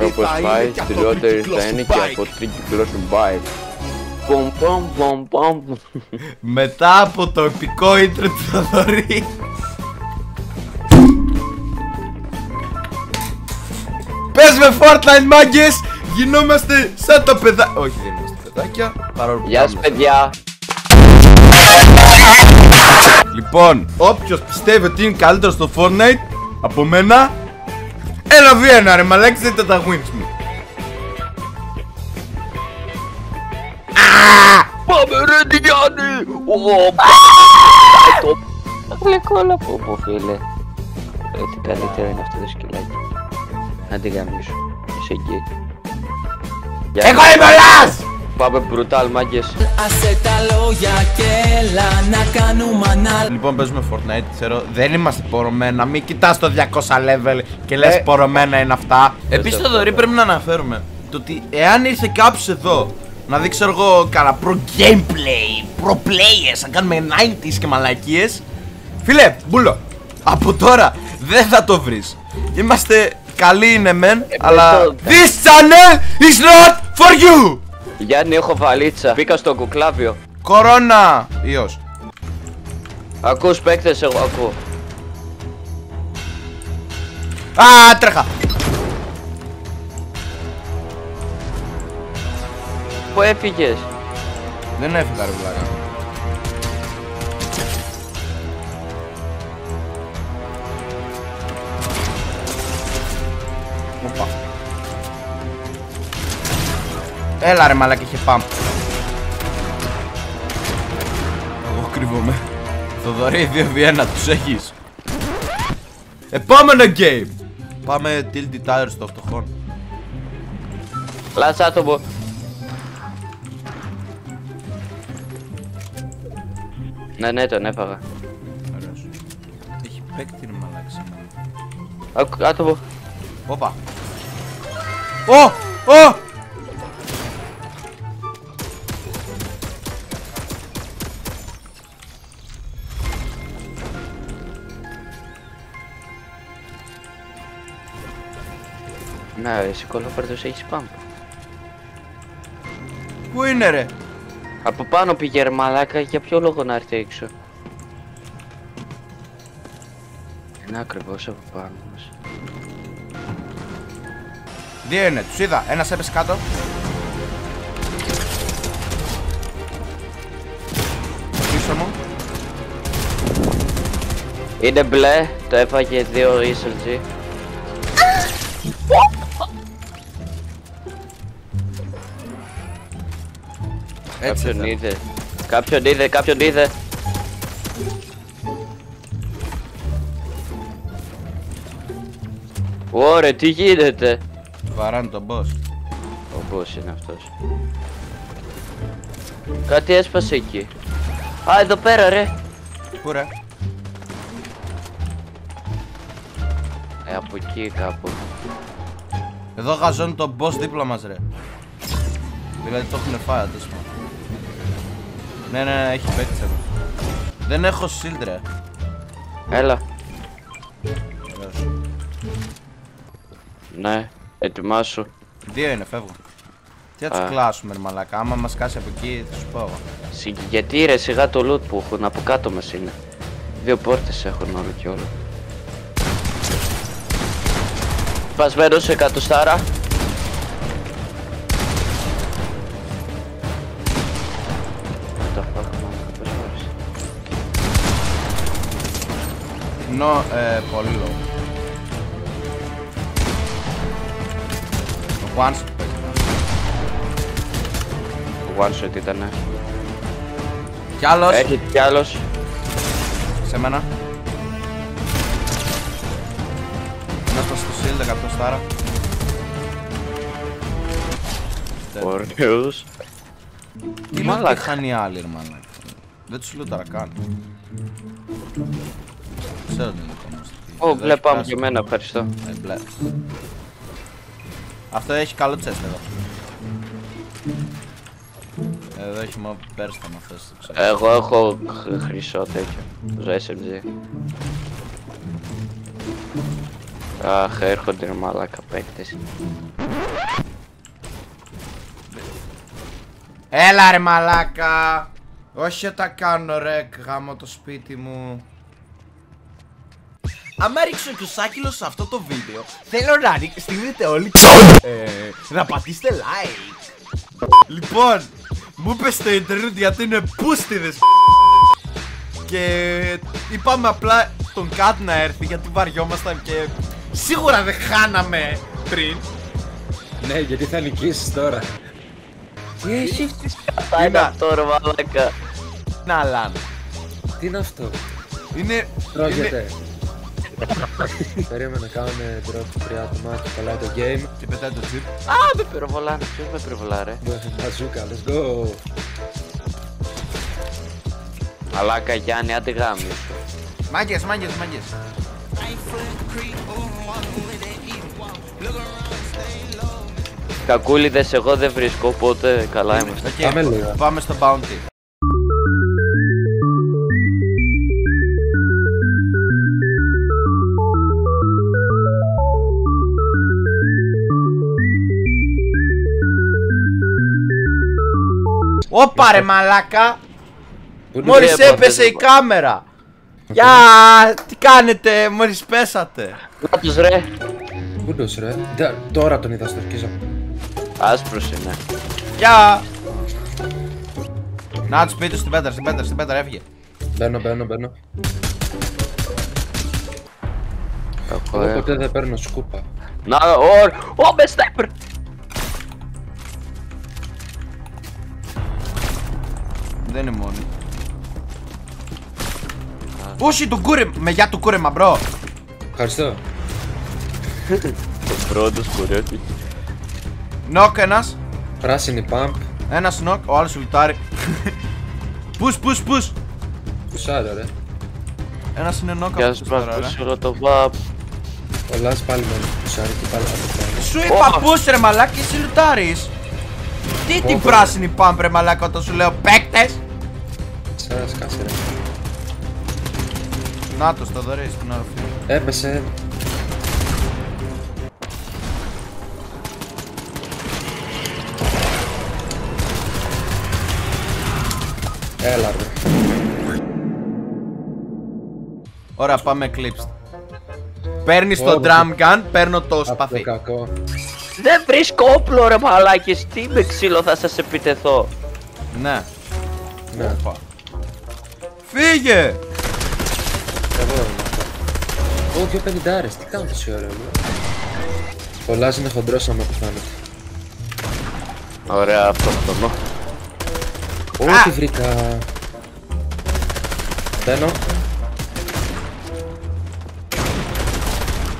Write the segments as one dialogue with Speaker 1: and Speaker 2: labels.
Speaker 1: Όπως πάει, στυλιότερη θα είναι και από τρίκυκλο σου μπάει. Πομ πομ πομ πομ.
Speaker 2: Μετά από το επικό intro του Θοδωρή. Πες με Fortnite μάγκες. Γινόμαστε σαν τα παιδάκια. Όχι, δεν είμαστε παιδάκια.
Speaker 1: Γεια σας παιδιά.
Speaker 2: Λοιπόν, όποιος πιστεύει ότι είναι καλύτερο στο Fortnite από μένα, έλα Βιέννα ρε μαλάκι, δείτε τα wins μου.
Speaker 1: Πάμε ρε τη Γιάννη. Γλυκόλα πω φίλε. Τι καλύτερο είναι αυτό το σκυλάκι. Να την γαμίσω. Είσαι εκεί.
Speaker 2: Εγώ είμαι ο Λάς!
Speaker 1: Πάμε brutal μάγκες.
Speaker 3: Άσε τα λόγια και έλα να κάνουμε ανάλυση.
Speaker 2: Λοιπόν, παίζουμε Fortnite, ξέρω, δεν είμαστε πορωμένα. Μην κοιτάς το 200 level και λες πορωμένα είναι αυτά. Επίσης, Θοδωρή, πρέπει να αναφέρουμε το ότι εάν ήρθε κάποιος εδώ να δει, ξέρω εγώ, κάνα pro gameplay, pro players, να κάνουμε 90s και μαλακίες, φίλε, μπούλο, από τώρα δεν θα το βρεις. Είμαστε καλοί είναι μεν, αλλά this channel is not for you!
Speaker 1: Γιάννη, έχω βαλίτσα. Μπήκα στο κουκλάβιο.
Speaker 2: Κορώνα! Ιός.
Speaker 1: Ακούς παίκτες, εγώ ακούω.
Speaker 2: Α, τρέχα!
Speaker 1: Πού έφυγες?
Speaker 2: Δεν έφυγα ρε βλάκα. Οπα. Έλα ρε μαλάκα, είχε πάμπ. Εγώ κρύβομαι. Θοδωρή 2v1, τους έχεις. Επόμενο game. Πάμε Tilted Tires στο φτωχόν.
Speaker 1: Λάς άτομο. Ναι, τον έφαγα.
Speaker 2: Ωραίος. Έχει παίκτη ρε μαλάκα σήμερα.
Speaker 1: Άτομο.
Speaker 2: Όπα. Ω! Ω!
Speaker 1: Ναι, εσύ κολόπαρδος έχεις πάμπ.
Speaker 2: Πού είναι ρε?
Speaker 1: Από πάνω πήγε ρε μαλάκα, για ποιο λόγο να έρθει έξω? Είναι ακριβώς από πάνω μας.
Speaker 2: Δύο είναι, τους είδα, ένας έπεσε κάτω. Πίσω μου.
Speaker 1: Είναι μπλε, το έφαγε 2 ESLG.
Speaker 2: Έτσι
Speaker 1: Κάποιον είδε. Ωραία, τι γίνεται?
Speaker 2: Βαράνε τον boss.
Speaker 1: Ο boss είναι αυτός. Κάτι έσπασε εκεί. Α, εδώ πέρα ρε.
Speaker 2: Πού ρε?
Speaker 1: Από εκεί κάπου.
Speaker 2: Εδώ γαζώνει τον boss δίπλα μας ρε. Δηλαδή το έχουν φάει αντίστοιχα. Ναι, έχει παίκτης εδώ. Δεν έχω shield ρε.
Speaker 1: Έλα. Ναι, ετοιμάσου.
Speaker 2: Δύο είναι, φεύγω. Τι θα τους κλάσουμε ρε μαλάκα, άμα μας κάσει από εκεί θα σου πω εγώ.
Speaker 1: Γιατί ρε σιγά το loot που έχουν, από κάτω μας είναι. 2 πόρτες έχουν όλο και όλο. Πασμένος 100
Speaker 2: Πολύ low. Το one shot παίζει.
Speaker 1: Το one shot ήτανε.
Speaker 2: Κι άλλος.
Speaker 1: Έχει κι άλλος.
Speaker 2: Σε μένα. Μέσα στο shield 100 στάρα.
Speaker 1: Ωραίος.
Speaker 2: Τι μαλάκα είχαν οι άλλοι ρε μαλάκα. Δεν τους λούταρα καν. Ξέρω τι είναι το όμως.
Speaker 1: Μπλε πάμε και εμένα, ευχαριστώ.
Speaker 2: Μπλε. Αυτό έχει καλό chest εδώ. Εδώ έχει μόνο πέρστα να θες το ξέρω.
Speaker 1: Εγώ έχω χρυσό τέτοιο. Το SMG. Αχ, έρχονται ρε μαλάκα παίκτες.
Speaker 2: Έλα ρε μαλάκα. Όχι τα κάνω ρε, γάμω το σπίτι μου. Άμα ρίξω και ο Σάκυλος σε αυτό το βίντεο, θέλω να στείλετε όλοι να πατήσετε like. Λοιπόν, μου είπε στο ίντερνετ γιατί είναι πούστιδες. Και είπαμε απλά τον Κατ να έρθει γιατί βαριόμασταν και σίγουρα δεν χάναμε πριν.
Speaker 4: Ναι, γιατί θα νικήσεις τώρα.
Speaker 1: Τι έχεις κατά είναι αυτό ρε μαλάκα.
Speaker 2: Να λάνε.
Speaker 4: Τι είναι αυτό?
Speaker 2: Είναι...
Speaker 4: Τρώγεται. Περίμενε να κάνουμε drop 3 άτομα και κολλάει το game.
Speaker 2: Και πετάει το chip.
Speaker 1: Α, με πυροβολάνε, ποιος με πυροβολά
Speaker 4: Μπαζούκα, let's go.
Speaker 1: Μαλάκα Γιάννη, άντε γάμιο σου.
Speaker 2: Μάγκες.
Speaker 1: Κακούλιδες εγώ δεν βρίσκω, οπότε καλά είμαστε.
Speaker 4: Πάμε λίγο.
Speaker 2: Πάμε στο bounty. Ωπα ρε μαλάκα. Μόλις έπεσε η κάμερα. Γεια, τι κάνετε, μόλις πέσατε.
Speaker 1: Νάτος ρε.
Speaker 4: Πούντος ρε. Τώρα τον είδα στο σκίζο.
Speaker 1: Άσπρος είναι.
Speaker 2: Γεια. Να τους πείτε στην πέτρα, έφυγε.
Speaker 4: Μπαίνω.
Speaker 1: Κακό
Speaker 4: Εγώ ποτέ δεν παίρνω σκούπα.
Speaker 1: Να, με σνάιπερ.
Speaker 2: Δεν είναι μόνοι. Όχι, τον κούρεμα, με γεια του κούρεμα, μπρο.
Speaker 4: Ευχαριστώ.
Speaker 1: Το πρώτος κουρέτη.
Speaker 2: Νοκ ένας.
Speaker 4: Πράσινη pump.
Speaker 2: Ένας νοκ, ο άλλος ουλτάρει. Πους.
Speaker 4: Πουσάρα ρε.
Speaker 2: Ένας είναι νοκ
Speaker 1: Και
Speaker 2: από
Speaker 1: ας
Speaker 2: τους τώρα, ρε.
Speaker 1: προσπαθήσω το βαπ.
Speaker 4: Ο Λάς πάλι με πουσάρει και πάλι θα το κάνει.
Speaker 2: Σου είπα πούς ρε μαλάκα και εσύ λουτάρεις. Τι την πράσινη πάμπ ρε μαλάκα όταν σου λέω παίκτες.
Speaker 4: Σας κάσε ρε.
Speaker 2: Νάτος, το δωρείς στην οροφή.
Speaker 4: Έπεσε. Έλα ρε.
Speaker 2: Ωραία, πάμε clips. Παίρνεις το drum gun, παίρνω το
Speaker 4: Αυτό
Speaker 2: σπαθί.
Speaker 4: κακό.
Speaker 1: Δεν βρίσκω όπλο ρε μαλάκες, τι με ξύλο θα σας επιτεθώ.
Speaker 2: Ναι.
Speaker 4: Ναι.
Speaker 2: Οπα. Φύγε!
Speaker 4: Εγώ είμαι αυτό. Ω, 250, τι κάνω τόση ώρα μου. Ο Λάς είναι χοντρός άμα που φάνηκε.
Speaker 1: Ωραία, αυτοκτονό.
Speaker 4: Ω, τι βρήκα. Μπαίνω.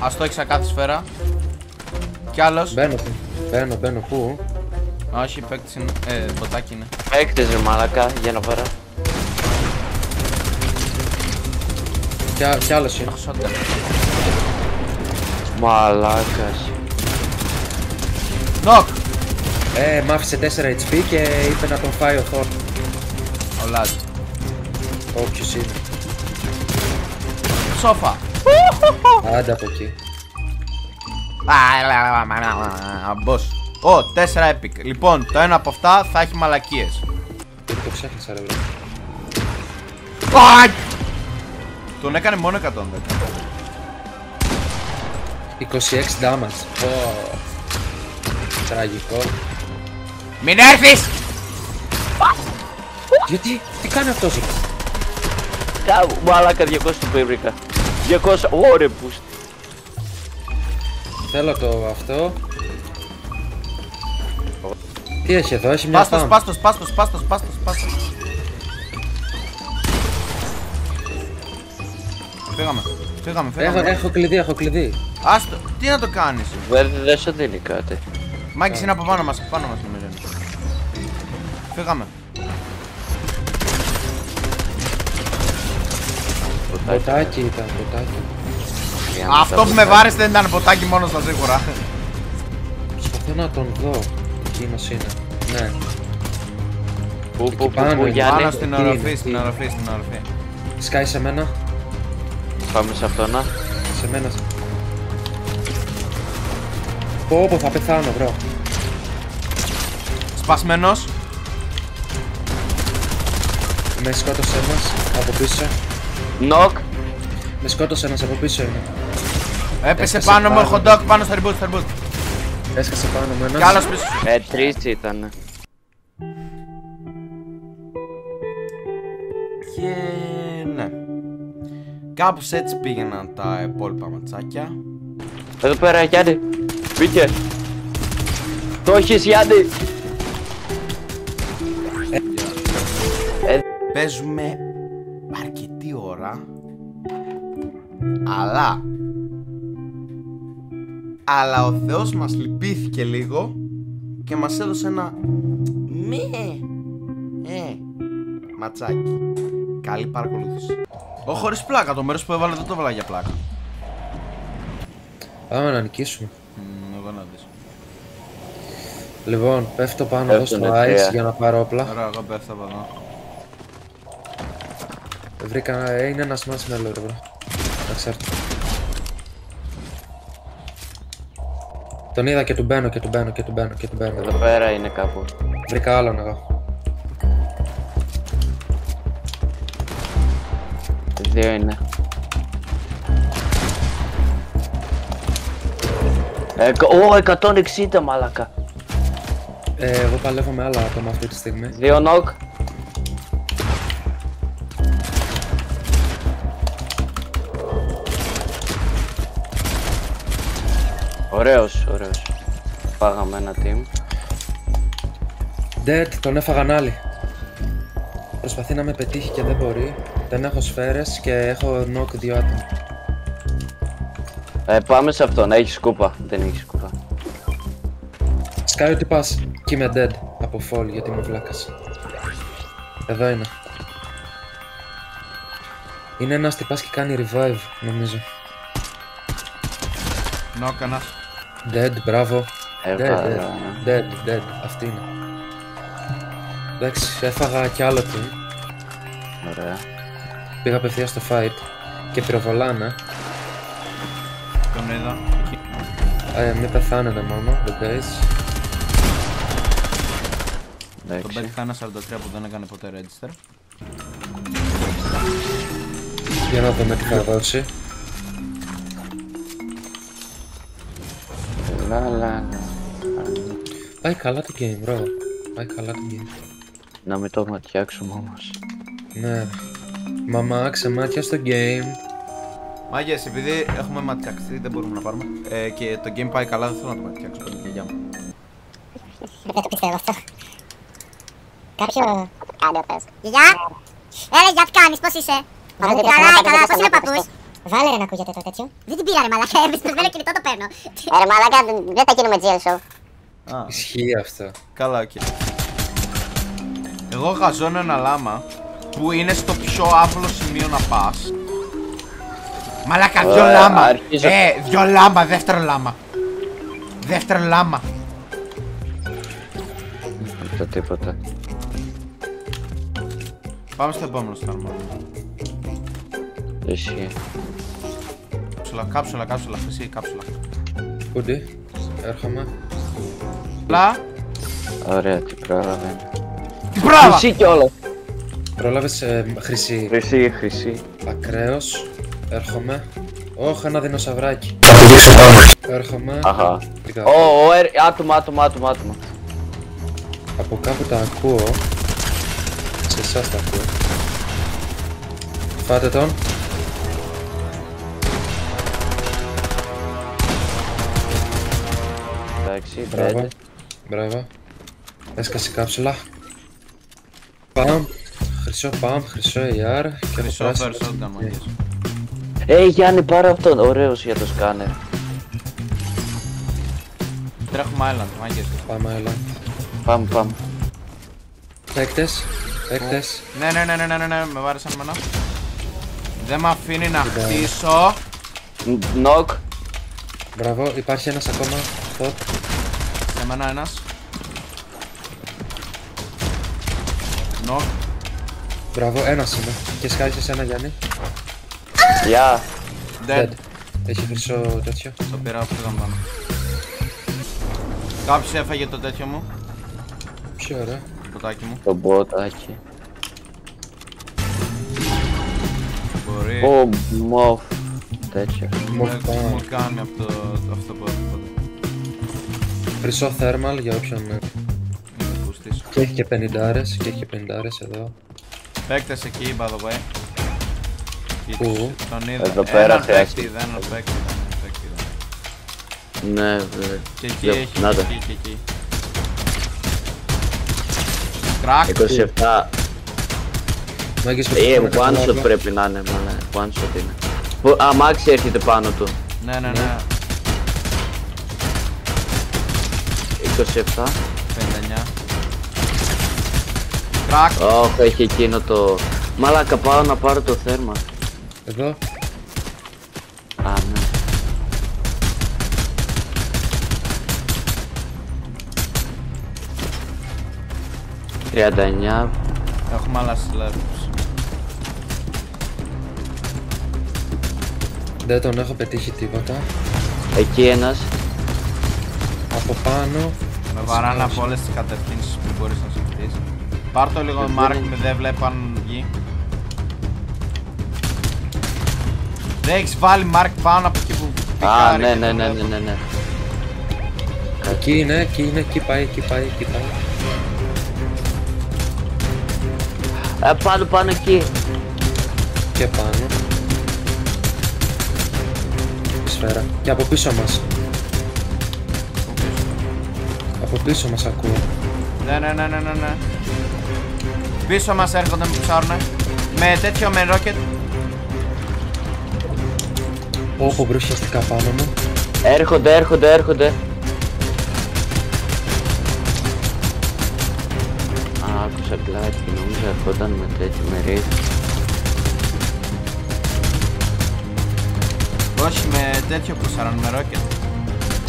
Speaker 2: Ας το έχεις κάθε σφαίρα. Κι άλλος.
Speaker 4: Μπαίνω, πού?
Speaker 2: Όχι, παίκτης είναι. Μποτάκι είναι.
Speaker 1: Παίκτες ρε μαλάκα, για να βαρά.
Speaker 4: Κι άλλος είναι.
Speaker 2: Έχω shotgun.
Speaker 1: Μαλάκας.
Speaker 2: Νοκ!
Speaker 4: Μ' άφησε 4 HP και είπε να τον φάει ο Thor.
Speaker 2: Ο Λάζ.
Speaker 4: Όποιος είναι.
Speaker 2: Σόφα.
Speaker 4: Άντε από εκεί.
Speaker 2: Μπος. 4 epic. Λοιπόν, το ένα από αυτά θα έχει μαλακίες.
Speaker 4: Το ξέχασα ρε βρε.
Speaker 2: Τον έκανε μόνο 110.
Speaker 4: 26 damage. Τραγικό.
Speaker 2: Μην έρθεις!
Speaker 4: Γιατί, τι κάνει αυτός?
Speaker 1: Μαλάκα 200 του βρήκα. 200, ωραία boost.
Speaker 4: Θέλω το αυτό. Τι έχει εδώ, έχει μια spam.
Speaker 2: Πάστος. Φύγαμε.
Speaker 4: Έχω κλειδί.
Speaker 2: Άστο, τι να το κάνεις.
Speaker 1: Δεν σου δίνει κάτι.
Speaker 2: Μάκης είναι από πάνω μας νομίζω. Φύγαμε.
Speaker 4: Ποτάκι ήταν, ποτάκι.
Speaker 2: Αυτό που με βάρεσε δεν ήταν ποτάκι μόνο στα σίγουρα.
Speaker 4: Προσπαθώ να τον δω. Εκείνος είναι. Ναι.
Speaker 1: Πού,
Speaker 4: πάνω,
Speaker 1: Γιάννη.
Speaker 2: Πάνω στην
Speaker 4: τι
Speaker 2: οροφή,
Speaker 4: είναι,
Speaker 2: στην οροφή.
Speaker 4: Σκάει σε μένα.
Speaker 1: Πάμε σε αυτό να.
Speaker 4: Σε μένα. Πω, θα πεθάνω, μπρο.
Speaker 2: Σπασμένος.
Speaker 4: Με σκότωσε ένας από πίσω.
Speaker 1: Νοκ.
Speaker 4: Με σκότωσε ένας από πίσω είναι.
Speaker 2: Έπεσε
Speaker 4: Έσκασε
Speaker 2: πάνω μου ο
Speaker 4: πάνω.
Speaker 2: hot dog πάνω στο reboot.
Speaker 4: Έσκασε πάνω μου ένας.
Speaker 2: Κι άλλος πίσω.
Speaker 1: Τρεις ήταν.
Speaker 2: Και ναι. Κάπως έτσι πήγαιναν τα υπόλοιπα ματσάκια.
Speaker 1: Εδώ πέρα, Γιάννη. Μπήκε. Το έχεις, Γιάννη.
Speaker 2: Παίζουμε αρκετή ώρα. Αλλά ο Θεός μας λυπήθηκε λίγο και μας έδωσε ένα ματσάκι. Καλή παρακολούθηση. Χωρίς πλάκα, το μέρος που έβαλε δεν το έβαλα για πλάκα.
Speaker 4: Πάμε να νικήσουμε.
Speaker 2: Εγώ να δεις.
Speaker 4: Λοιπόν, πέφτω πάνω εδώ στο
Speaker 1: Πέφτουνε
Speaker 4: ice
Speaker 1: τρία.
Speaker 4: για να πάρω όπλα.
Speaker 2: Ωραία, εγώ πέφτω από εδώ.
Speaker 4: Βρήκα, είναι ένας μάτς με άλλο ρε μπρο. Να ξέρω. Τον είδα και του μπαίνω.
Speaker 1: Εδώ πέρα είναι κάπου.
Speaker 4: Βρήκα άλλον εγώ.
Speaker 1: Δύο είναι. Ω, 160 μαλάκα.
Speaker 4: Εγώ παλεύω με άλλα άτομα αυτή τη στιγμή.
Speaker 1: Δύο νοκ. Ωραίος. Φάγαμε ένα team.
Speaker 4: Dead, τον έφαγαν άλλοι. Προσπαθεί να με πετύχει και δεν μπορεί. Δεν έχω σφαίρες και έχω knock δύο άτομα.
Speaker 1: Πάμε σε αυτόν, έχει σκούπα. Δεν έχει σκούπα.
Speaker 4: Σκάει ότι πας και είμαι dead από fall γιατί είμαι βλάκας. Εδώ είναι. Είναι ένας τυπάς και κάνει revive νομίζω.
Speaker 2: Νοκ ένας.
Speaker 4: Dead, μπράβο.
Speaker 1: Έβαλα.
Speaker 4: Dead. Αυτή είναι. Εντάξει, έφαγα κι άλλο team.
Speaker 1: Ωραία.
Speaker 4: Πήγα απευθείας στο fight και πυροβολάνε.
Speaker 2: Τον είδα.
Speaker 4: Μην πεθάνετε μόνο, the guys.
Speaker 2: Τον
Speaker 1: Εντάξει.
Speaker 2: πέτυχα ένα 43 που δεν έκανε ποτέ register.
Speaker 4: Για να δούμε τι θα δώσει.
Speaker 1: Λα.
Speaker 4: Πάει καλά το game, bro. Πάει καλά το game.
Speaker 1: Να μην το ματιάξουμε όμως.
Speaker 4: Ναι. Μαμά, ξεμάτια στο game.
Speaker 2: Μάγες, επειδή έχουμε ματιαξεί, δεν μπορούμε να πάρουμε. Και το game πάει καλά, δεν θέλω να το ματιάξω την γιαγιά μου.
Speaker 5: Δεν το πιστεύω αυτό. Κάποιο... Άντε, πες. Γεια! Έλα, για τι κάνεις, πώς είσαι? Καλά, πώς είναι ο παππούς? Βάλε ρε να ακούγεται το τέτοιο. Δεν την πήρα ρε μαλάκα, με κινητό το παίρνω. Ρε μαλάκα, δεν τα γίνουμε GL show.
Speaker 4: Ισχύει αυτό.
Speaker 2: Καλά, οκ. Εγώ γαζώνω ένα λάμα που είναι στο πιο άβολο σημείο να πας. Μαλάκα, δυο λάμα!
Speaker 1: αρχίζω.
Speaker 2: Δυο λάμα, δεύτερο λάμα. Δεύτερο λάμα.
Speaker 1: Το τίποτα.
Speaker 2: Πάμε στο επόμενο στάρμα.
Speaker 1: Ισχύει.
Speaker 2: Κάψουλα, χρυσή κάψουλα.
Speaker 4: Κούντι, έρχομαι.
Speaker 2: Λα.
Speaker 1: Ωραία, τι πρόλαβε.
Speaker 2: Τι πράγμα!
Speaker 1: Χρυσή κιόλας.
Speaker 4: Πρόλαβες χρυσή.
Speaker 1: Χρυσή.
Speaker 4: Ακραίος. Έρχομαι. Όχ, ένα δεινοσαυράκι. Έρχομαι.
Speaker 1: Αχα.
Speaker 4: Τι κάνω.
Speaker 1: Άτομα.
Speaker 4: Από κάπου τα ακούω. Σε εσάς τα ακούω. Φάτε τον.
Speaker 1: Εντάξει,
Speaker 4: Μπράβο.
Speaker 1: dead.
Speaker 4: Μπράβο. Έσκασε κάψουλα. Παμ. Χρυσό AR. Και
Speaker 2: Χρυσό
Speaker 4: πράσινο.
Speaker 2: first shotgun, μάγες.
Speaker 1: Γιάννη, πάρε αυτόν. Ωραίος για το σκάνερ.
Speaker 2: Τρέχουμε island, μάγες.
Speaker 4: Πάμε, έλα.
Speaker 1: Πάμε.
Speaker 4: Παίκτες.
Speaker 2: Ναι, με βάρεσαν εμένα. Δεν με αφήνει να χτίσω.
Speaker 1: Νοκ.
Speaker 4: Μπράβο, υπάρχει ένας ακόμα. Hot.
Speaker 2: Σε μένα ένας. Νοκ.
Speaker 4: Μπράβο, ένας είναι. Και σκάει σε σένα, Γιάννη.
Speaker 1: Γεια.
Speaker 2: Dead.
Speaker 4: Έχει χρυσό τέτοιο.
Speaker 2: Το πήρα από τον πάνω. Κάποιος έφαγε το τέτοιο μου.
Speaker 4: Ποιο ωραία.
Speaker 2: Το ποτάκι μου.
Speaker 1: Το μποτάκι.
Speaker 2: Μπορεί.
Speaker 1: Ω, μοφ. Τέτοιο.
Speaker 2: Μου κάνει από το αυτό που έχω.
Speaker 4: Χρυσό thermal για όποιον. Και έχει και 50άρες, και έχει και 50άρες εδώ.
Speaker 2: Παίκτες εκεί, by the way.
Speaker 4: Πού?
Speaker 2: Τον είδα.
Speaker 1: Εδώ πέρα
Speaker 2: Έναν
Speaker 1: χρειάζεται.
Speaker 2: παίκτη, δεν είναι παίκτη.
Speaker 1: Ναι, βέβαια.
Speaker 2: Και εκεί
Speaker 1: Λέω,
Speaker 2: έχει,
Speaker 1: να το.
Speaker 2: και εκεί. Κρακ.
Speaker 1: 27.
Speaker 4: Μάγκες με
Speaker 1: One shot πρέπει να είναι, μάλλον. One shot είναι. Αμάξι έρχεται πάνω του.
Speaker 2: Ναι, ναι, ναι.
Speaker 1: 27.
Speaker 2: 59. Κρακ.
Speaker 1: Ωχ, έχει εκείνο το... Μαλάκα, πάω να πάρω το θέρμα.
Speaker 4: Εδώ.
Speaker 1: Α, ναι. «39».
Speaker 2: Έχουμε άλλα slabs.
Speaker 4: Δεν τον έχω πετύχει τίποτα.
Speaker 1: Εκεί ένας.
Speaker 4: Από πάνω.
Speaker 2: Με βαράνε από όλες τις κατευθύνσεις που μπορείς να σκεφτείς. Πάρ' το λίγο Mark, δεν βλέπω αν βγει. Δεν έχεις βάλει Mark πάνω από εκεί που
Speaker 1: Α,
Speaker 2: πικάρει.
Speaker 1: ναι.
Speaker 4: Εκεί είναι, εκεί είναι, εκεί πάει, εκεί πάει, εκεί πάει.
Speaker 1: Πάνω εκεί.
Speaker 4: Και πάνω. Σφαίρα. Και από πίσω μας. Από πίσω μας ακούω.
Speaker 2: Ναι. Πίσω μας έρχονται, με ψάρουνε. Με τέτοιο, με rocket.
Speaker 4: Όπου βρίσκεται πάνω μου.
Speaker 1: Έρχονται. Άκουσα κλάκι, νομίζω ερχόταν με τέτοιο, με ρίφ.
Speaker 2: Όχι, με τέτοιο που ψάρουν, με rocket.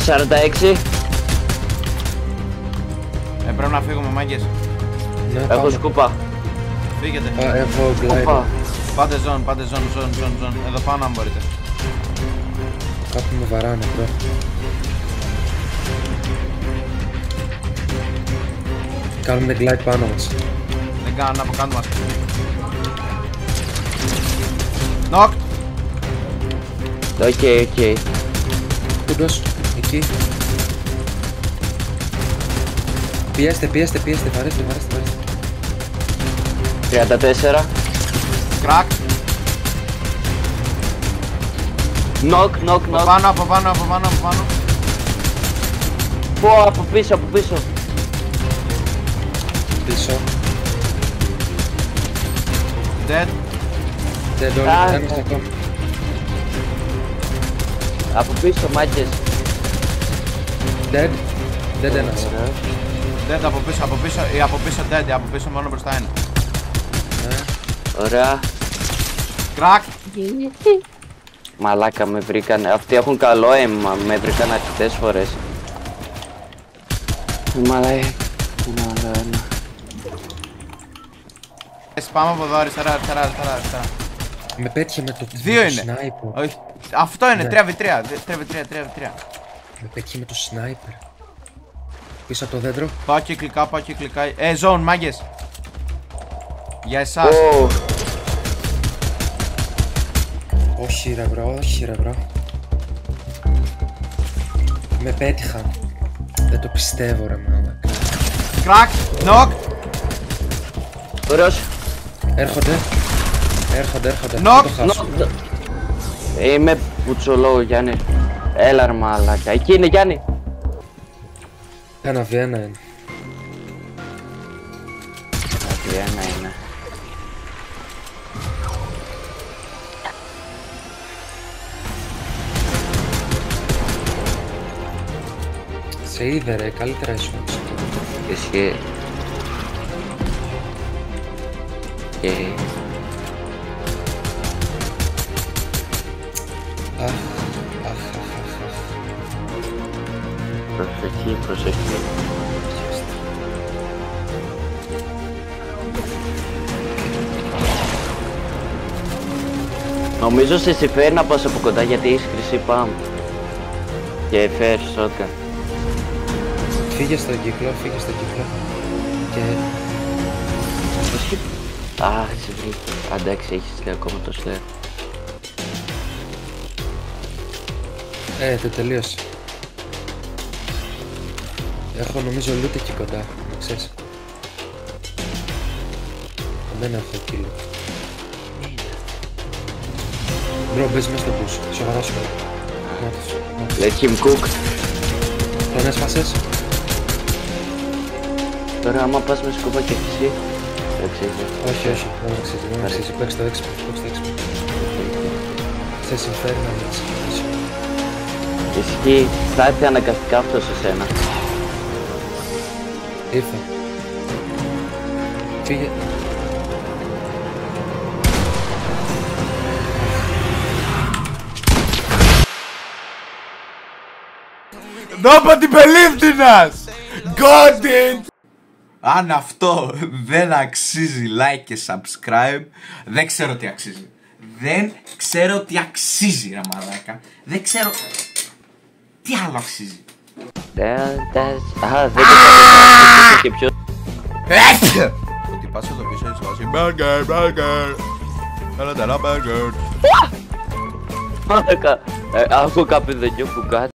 Speaker 1: 46.
Speaker 2: Πρέπει να φύγουμε, μάγκες.
Speaker 4: Ναι,
Speaker 1: Έχω
Speaker 4: πάμε.
Speaker 1: σκούπα.
Speaker 2: Φύγετε.
Speaker 4: Έχω glider.
Speaker 1: Σκούπα.
Speaker 2: Πάτε zone. Εδώ πάνω αν μπορείτε.
Speaker 4: Κάπου με βαράνε, bro. Κάνουμε glide πάνω μας.
Speaker 2: Δεν κάνουν από κάτω μας. Knock.
Speaker 1: Οκ.
Speaker 4: Κούντος, εκεί. Πιέστε, βαρέστε.
Speaker 1: 34.
Speaker 2: Crack.
Speaker 1: Knock.
Speaker 2: Από πάνω.
Speaker 1: Πω, από πίσω.
Speaker 4: Πίσω.
Speaker 2: Dead.
Speaker 4: Δεν το
Speaker 1: Α,
Speaker 4: ένας ακόμα.
Speaker 1: Από πίσω, μάγκες.
Speaker 4: Dead ένας.
Speaker 2: Dead από πίσω dead, από πίσω μόνο μπροστά είναι.
Speaker 4: Ναι.
Speaker 1: Ωραία.
Speaker 2: Crack.
Speaker 1: Μαλάκα, με βρήκανε. Αυτοί έχουν καλό αίμα, με βρήκαν αρκετές φορές. Μαλάκα. Ένα.
Speaker 2: Πάμε από εδώ, αριστερά.
Speaker 4: Με πέτυχε με το
Speaker 2: Δύο είναι.
Speaker 4: sniper.
Speaker 2: Όχι. Αυτό είναι,
Speaker 4: Ναι.
Speaker 2: 3v3.
Speaker 4: Με πέτυχε με το sniper. Πίσω από το δέντρο.
Speaker 2: Πάω και κλικάει. Zone, μάγκες. Για εσάς.
Speaker 1: Ω,
Speaker 4: Όχι ρε bro. Με πέτυχαν. Δεν το πιστεύω ρε μάλακα.
Speaker 2: Crack. Knock.
Speaker 1: ωραίος.
Speaker 4: Έρχονται.
Speaker 2: Knock.
Speaker 4: Δεν το χάσω.
Speaker 1: Είμαι πουτσολόγο, Γιάννη. Έλα ρε μαλάκα. Εκεί είναι, Γιάννη.
Speaker 4: 1v1 είναι.
Speaker 1: Ένα είναι.
Speaker 4: Σε είδε ρε, καλύτερα ήσουν.
Speaker 1: Ισχύει. Και...
Speaker 4: Αχ.
Speaker 1: Προσοχή. Νομίζω σε συμφέρει να πας από κοντά γιατί έχεις χρυσή πάμ. Και φέρεις shotgun.
Speaker 4: Φύγε στον κύκλο, φύγε στον κύκλο. Και...
Speaker 1: Α, σε βρήκε. Εντάξει, έχεις λέει ακόμα το σλέρ.
Speaker 4: Το τελείωσε. Έχω νομίζω loot εκεί κοντά, να ξέρεις. Δεν έχω κύλο. Μπρο, μπες μέσα στο push, σοβαρά σου.
Speaker 1: Let him cook.
Speaker 4: Τον έσπασες.
Speaker 1: Τώρα άμα πας με σκούπα και εσύ.
Speaker 4: Όχι, όχι, δεν αξίζει, δεν αξίζει. Παίξε το έξυπνο, παίξε το έξυπνο. Σε συμφέρει να μην αξίζει.
Speaker 1: Ισχύει, θα έρθει αναγκαστικά αυτό σε σένα.
Speaker 4: Ήρθε. Φύγε.
Speaker 2: Nobody believed in us! God it! Αν αυτό δεν αξίζει like και subscribe, δεν ξέρω τι αξίζει. Δεν ξέρω τι αξίζει, ρε μαλάκα. Δεν ξέρω... Τι άλλο αξίζει.
Speaker 1: Α, δεν και ποιος...
Speaker 2: Ότι πας εδώ πίσω έτσι βάζει burger. Έλα τα burger.
Speaker 1: Έχω κάποιον δεν νιώθω κάτι.